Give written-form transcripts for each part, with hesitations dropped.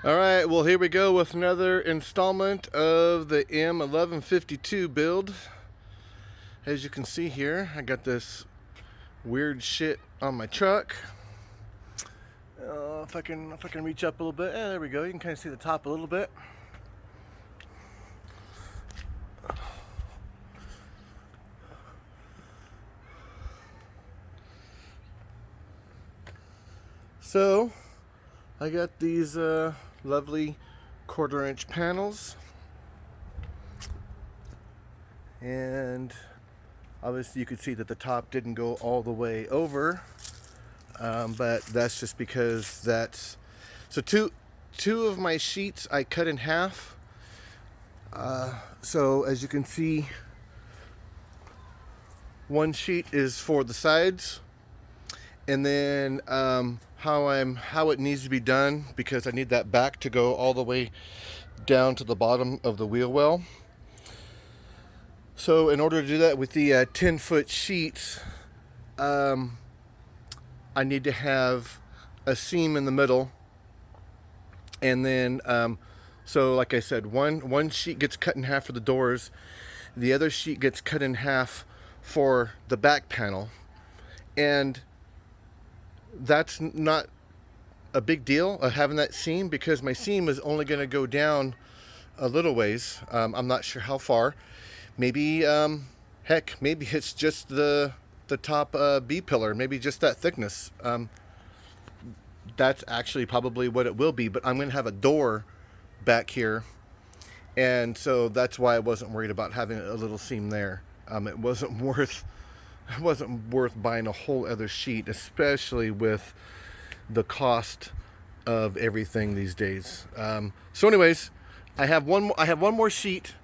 Alright, well here we go with another installment of the M1152 build. As you can see here, I got this weird shit on my truck. If I can reach up a little bit, there we go. You can kind of see the top a little bit. So, I got these lovely 1/4-inch panels, and obviously you could see that the top didn't go all the way over, but that's just because that's so two of my sheets I cut in half. So as you can see, one sheet is for the sides, and then how it needs to be done, because I need that back to go all the way down to the bottom of the wheel well. So in order to do that with the 10-foot sheets, I need to have a seam in the middle, and then so like I said, one sheet gets cut in half for the doors, the other sheet gets cut in half for the back panel, and that's not a big deal of having that seam, because my seam is only going to go down a little ways. I'm not sure how far. Maybe heck, maybe it's just the top B pillar, maybe just that thickness. That's actually probably what it will be, but I'm going to have a door back here, and so that's why I wasn't worried about having a little seam there. It wasn't worth buying a whole other sheet, especially with the cost of everything these days. So anyways, I have one more sheet,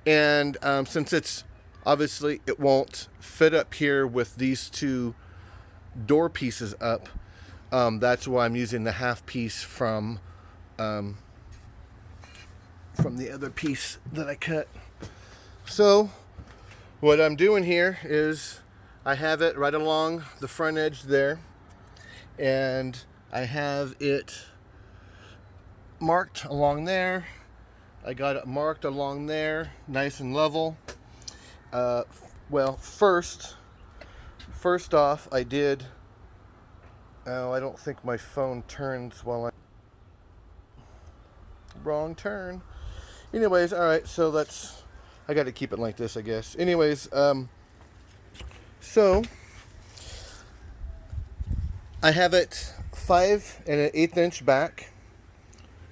and since it's obviously it won't fit up here with these two door pieces up, that's why I'm using the half piece from the other piece that I cut. So what I'm doing here is I have it right along the front edge there, and I have it marked along there. I got it marked along there, nice and level. Well, first off, I did. Oh, I don't think my phone turns while I. Wrong turn. Anyways, all right. So that's. I got to keep it like this, I guess. Anyways, so I have it 5 1/8 inch back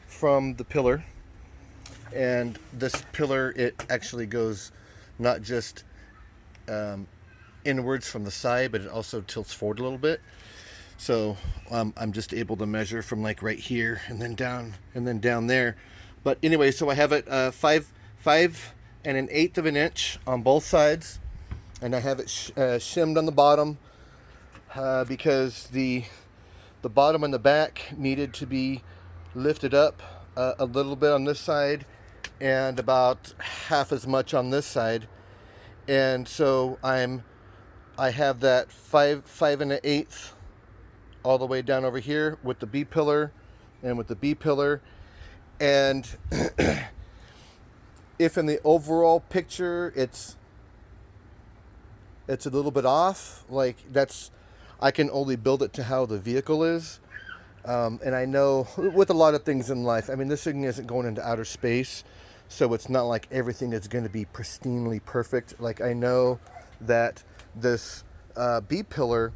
from the pillar, and this pillar, it actually goes not just inwards from the side, but it also tilts forward a little bit. So I'm just able to measure from like right here and then down there. But anyway, so I have it 5 1/8 of an inch on both sides, and I have it shimmed on the bottom because the bottom and the back needed to be lifted up a little bit on this side, and about half as much on this side. And so I have that 5 1/8 all the way down over here with the B pillar and with the B pillar. And if in the overall picture it's a little bit off, like that's, I can only build it to how the vehicle is. And I know with a lot of things in life, I mean, this thing isn't going into outer space, so it's not like everything is going to be pristinely perfect. Like, I know that this B pillar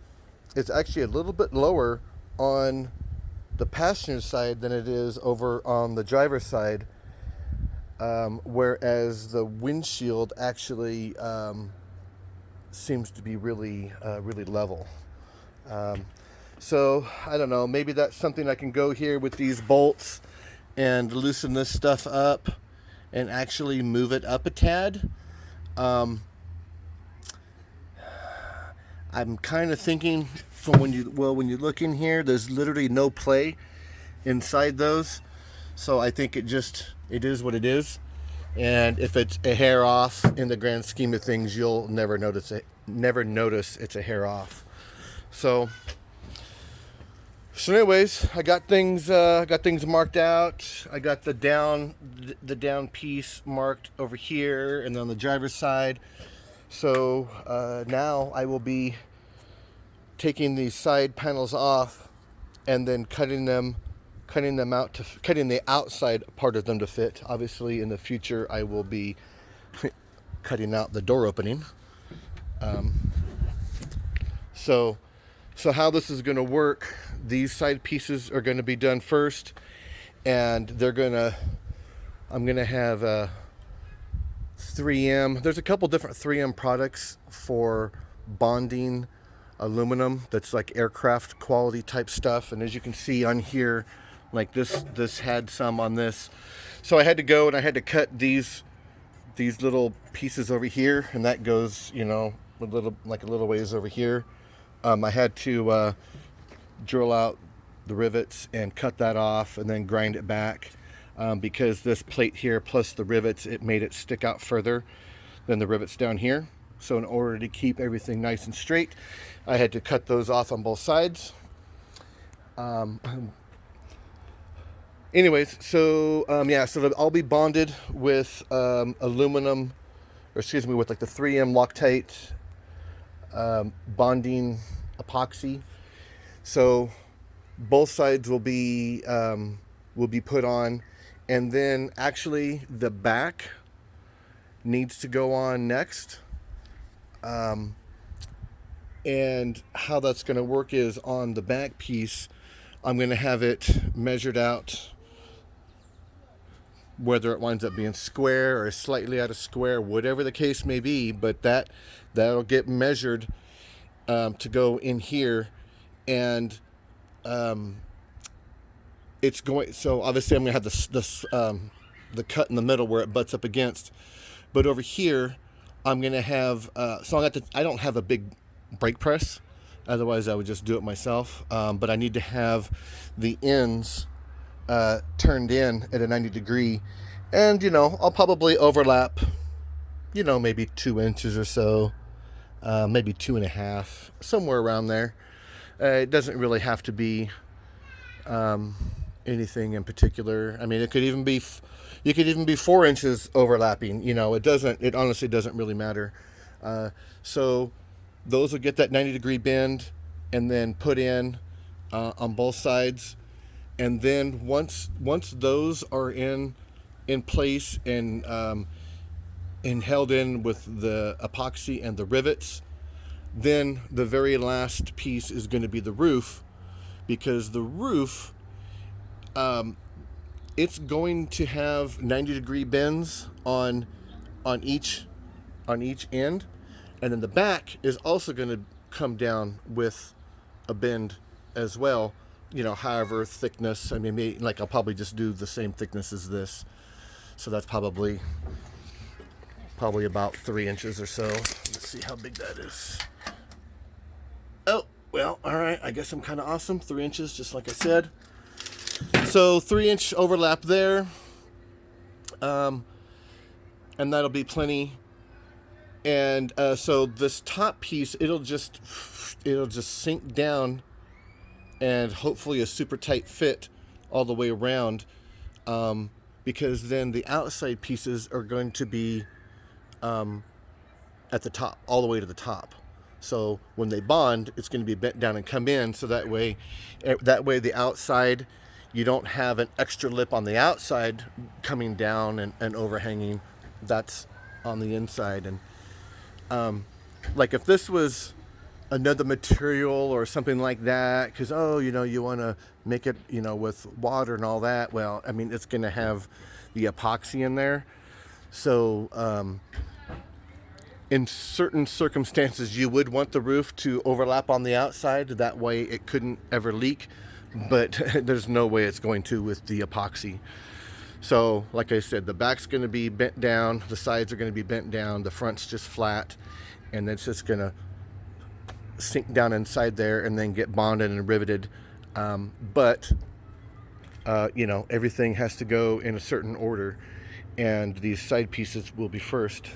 is actually a little bit lower on the passenger side than it is over on the driver's side, whereas the windshield actually seems to be really level. So I don't know, maybe that's something I can go here with these bolts and loosen this stuff up and actually move it up a tad. I'm kind of thinking from when you look in here, there's literally no play inside those. So I think it is what it is. And if it's a hair off, in the grand scheme of things, you'll never notice it's a hair off. So So anyways, I got things marked out. I got the down piece marked over here and on the driver's side. So now I will be taking these side panels off and then cutting them out to cutting the outside part of them to fit. Obviously in the future I will be cutting out the door opening. So how this is going to work, these side pieces are going to be done first, and I'm going to have 3M. There's a couple different 3M products for bonding aluminum that's like aircraft quality type stuff. And as you can see on here, like this had some on this. So I had to go and I had to cut these little pieces over here, and that goes, a little ways over here. I had to drill out the rivets and cut that off and then grind it back because this plate here plus the rivets, it made it stick out further than the rivets down here. So in order to keep everything nice and straight, I had to cut those off on both sides. Anyways, so I'll be bonded with aluminum, or excuse me, with like the 3M Loctite bonding epoxy. So both sides will be put on, and then actually the back needs to go on next. And how that's going to work is on the back piece, I'm going to have it measured out, whether it winds up being square or slightly out of square, whatever the case may be, but that'll get measured to go in here. And it's going, so obviously I'm gonna have the cut in the middle where it butts up against, but over here I'm gonna have I don't have a big brake press, otherwise I would just do it myself, but I need to have the ends turned in at a 90 degree, and I'll probably overlap maybe 2 inches or so, maybe 2.5, somewhere around there. It doesn't really have to be anything in particular. I mean, it could even be you could even be 4 inches overlapping. It honestly doesn't really matter. So those will get that 90 degree bend and then put in on both sides. And then once those are in place and held in with the epoxy and the rivets, then the very last piece is going to be the roof, because the roof, it's going to have 90 degree bends on each end, and then the back is also going to come down with a bend as well. However thickness, I mean, maybe, I'll probably just do the same thickness as this. So that's probably about 3 inches or so. Let's see how big that is. Oh, well, all right. I guess I'm kind of awesome. 3 inches, just like I said. So 3-inch overlap there. And that'll be plenty. And so this top piece, it'll just sink down, and hopefully a super tight fit all the way around, because then the outside pieces are going to be at the top, all the way to the top. So when they bond, it's going to be bent down and come in, so that way the outside, you don't have an extra lip on the outside coming down and overhanging. That's on the inside. And if this was another material or something like that, because you want to make it with water and all that, well, I mean, it's going to have the epoxy in there. So in certain circumstances you would want the roof to overlap on the outside, that way it couldn't ever leak, but there's no way it's going to with the epoxy. So like I said, the back's going to be bent down, the sides are going to be bent down, the front's just flat, and it's just going to sink down inside there and then get bonded and riveted. But everything has to go in a certain order, and these side pieces will be first.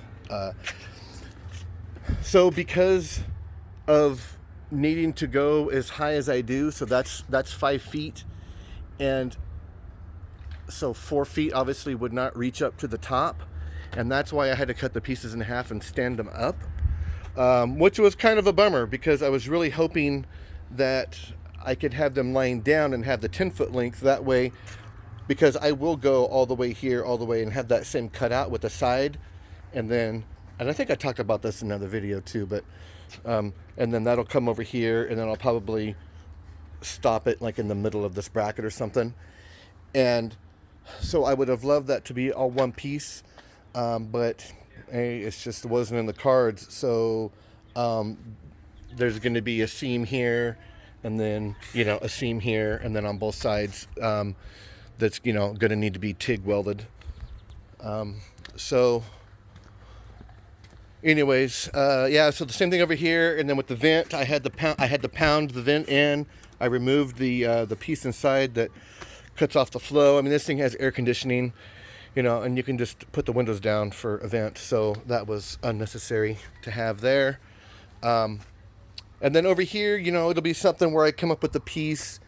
So because of needing to go as high as I do, so that's 5 feet, and so 4 feet obviously would not reach up to the top, and that's why I had to cut the pieces in half and stand them up, which was kind of a bummer because I was really hoping that I could have them lying down and have the 10-foot length that way, because I will go all the way here, all the way, and have that same cutout with the side, and I think I talked about this in another video too, but and then that'll come over here, and then I'll probably stop it like in the middle of this bracket or something. And so I would have loved that to be all one piece, but hey, it's just wasn't in the cards. So there's going to be a seam here, and then a seam here, and then on both sides that's going to need to be TIG welded. So anyways, yeah, so the same thing over here, and then with the vent, I had to pound the vent in. I removed the piece inside that cuts off the flow. I mean, this thing has air conditioning, and you can just put the windows down for a vent, so that was unnecessary to have there. And then over here, it'll be something where I come up with the piece,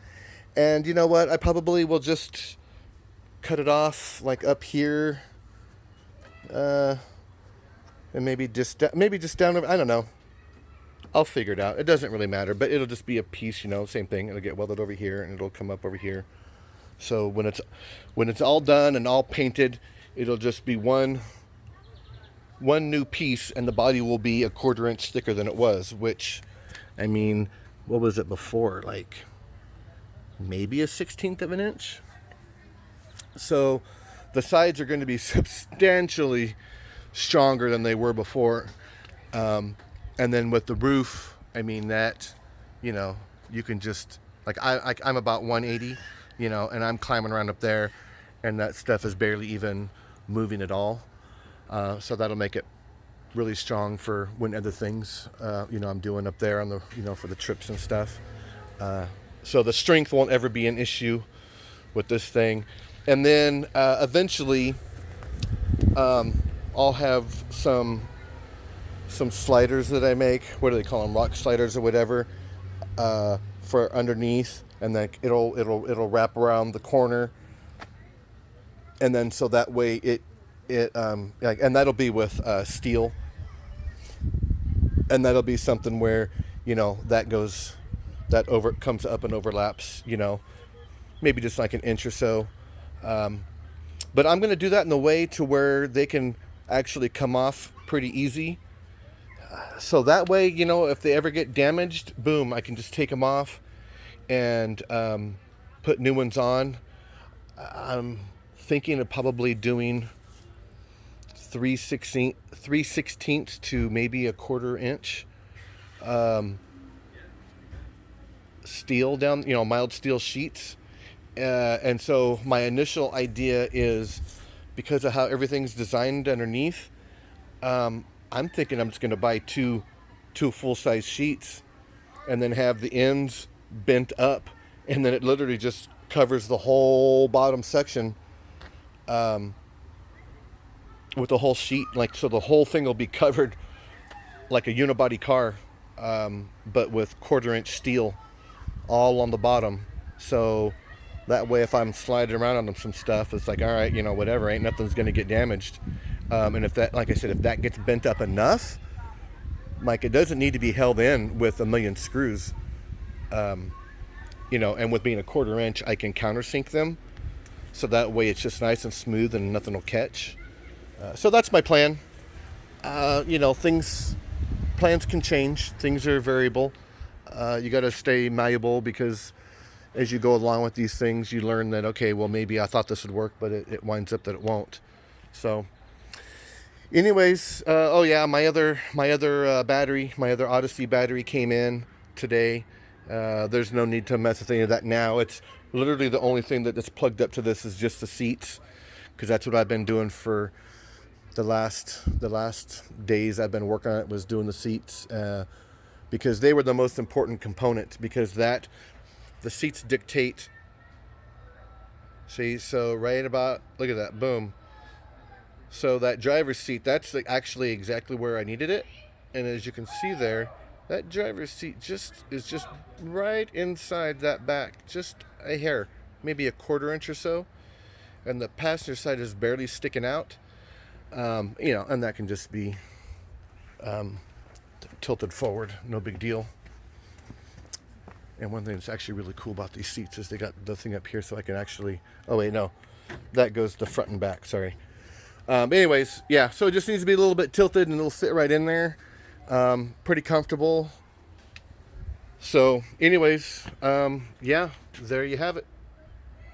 and you know what, I probably will just cut it off like up here, and maybe just down over, I don't know. I'll figure it out. It doesn't really matter, but it'll just be a piece, same thing. It'll get welded over here, and it'll come up over here. So when it's all done and all painted, it'll just be one new piece, and the body will be a 1/4 inch thicker than it was, which, I mean, what was it before? Like maybe a 1/16 of an inch. So the sides are going to be substantially stronger than they were before. And then with the roof, I mean that, you can just, like I'm about 180, and I'm climbing around up there, and that stuff is barely even moving at all. So that'll make it really strong for when other things, I'm doing up there on the, for the trips and stuff. So the strength won't ever be an issue with this thing. And then eventually I'll have some sliders that I make. What do they call them? Rock sliders or whatever, for underneath, and then it'll wrap around the corner, and then so that way it and that'll be with steel, and that'll be something where that comes up and overlaps, maybe just like an inch or so. But I'm going to do that in a way to where they can actually come off pretty easy. So that way, if they ever get damaged, boom, I can just take them off and put new ones on. I'm thinking of probably doing 3/16 to maybe a 1/4 inch steel down, mild steel sheets. And so my initial idea is, because of how everything's designed underneath, I'm thinking I'm just going to buy two full-size sheets and then have the ends bent up, and then it literally just covers the whole bottom section with the whole sheet. Like, so the whole thing will be covered like a unibody car, but with 1/4 inch steel all on the bottom. So that way, if I'm sliding around on some stuff, it's like, all right, whatever, ain't nothing's going to get damaged. And if that, like I said, if that gets bent up enough, like, it doesn't need to be held in with a million screws. And with being a 1/4 inch, I can countersink them. So that way it's just nice and smooth and nothing will catch. So that's my plan. Plans can change. Things are variable. You got to stay malleable, because as you go along with these things, you learn that, okay, well, maybe I thought this would work, but it winds up that it won't. So anyways, oh yeah, my other battery, my other Odyssey battery came in today. There's no need to mess with any of that now. It's literally the only thing that's plugged up to this is just the seats, because that's what I've been doing for the last days I've been working on it, was doing the seats, because they were the most important component, because the seats dictate. See, so right about, look at that, boom. So that driver's seat, that's actually exactly where I needed it. And as you can see there, That driver's seat is just right inside that back, just a hair, maybe a quarter inch or so, and the passenger side is barely sticking out. You know, and that can just be tilted forward, no big deal. And one thing that's actually really cool about these seats is they got the thing up here so I can actually, oh wait, no, that goes the front and back, sorry. Anyways, yeah, so it just needs to be a little bit tilted and it'll fit right in there. Pretty comfortable. So anyways, yeah, there you have it.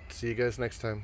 See you guys next time.